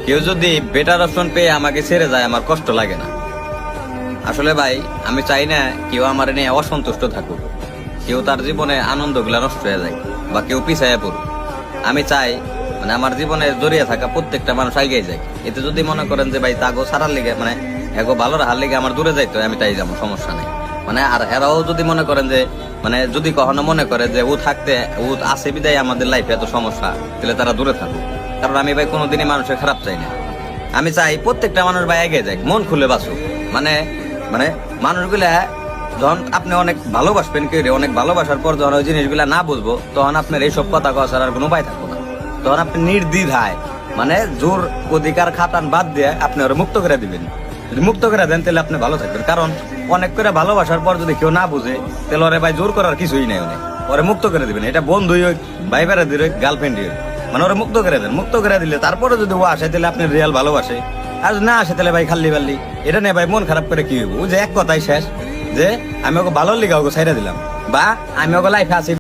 কেউ যদি better option পেয়ে আমাকে ছেড়ে যায় আমার কষ্ট লাগে না। আসলে ভাই আমি চাই না কেউ আমার নিয়ে অসন্তুষ্ট থাকুক, কেউ তার জীবনে আনন্দগুলা নষ্ট হয়ে যায় বা কেউ পিছাইয়া পড়ুক। আমি চাই মানে আমার জীবনে জড়িয়ে থাকা প্রত্যেকটা মানুষ এগিয়ে যায়। এতে যদি মনে করেন যে ভাই তাগো সারার লিগে মানে এগো ভালো রাখার লিগে আমার দূরে যাইতো, আমি তাই যাবো, সমস্যা নেই। মানে আর এরাও যদি মনে করেন যে মানে যদি কখনো মনে করে যে ও থাকতে ও আছে বিদায় আমাদের লাইফে এত সমস্যা, তাহলে তারা দূরে থাকুক। কারণ আমি ভাই কোনোদিনই মানুষের খারাপ চাই না। আমি চাই প্রত্যেকটা মানুষ ভাই এগিয়ে যায়, মন খুলে বাঁচুক। মানে মানে মানুষগুলা যখন আপনি অনেক ভালোবাসবেন কেউ, অনেক ভালোবাসার পর যখন ওই জিনিসগুলা না বুঝবো, তখন আপনার এইসব কথা কওয়া ছাড়া আর কোনো উপায় থাকবো না। তখন আপনি নির্দ্বিধায় মানে জোর অধিকার খাটান বাদ দিয়ে আপনি ওরা মুক্ত করে দিবেন। যদি মুক্ত করে দেন তাহলে আপনি ভালো থাকবেন। কারণ অনেক করে ভালোবাসার পর যদি কেউ না বুঝে, তাহলে ওরে ভাই জোর করার কিছুই নেই। অনেক ওরে মুক্ত করে দিবেন, এটা বন্ধুই হোক, ভাই বেড়া দিয়ে হোক, গার্লফ্রেন্ডই হোক, মানে ওরা মুক্ত করে দেন। মুক্ত করে দিলে তারপরে যদি ও আসে তাহলে আপনি রিয়াল ভালোবাসে, আর যদি না আসে তাহলে ভাই খাল্লি বাল্লি। এটা নিয়ে ভাই মন খারাপ করে কি হইব? ও যে এক কথাই শেষ যে আমি ওকে ভালো লিগা ওকে ছাইড়া দিলাম, বা আমি ওকে লাইফে আছি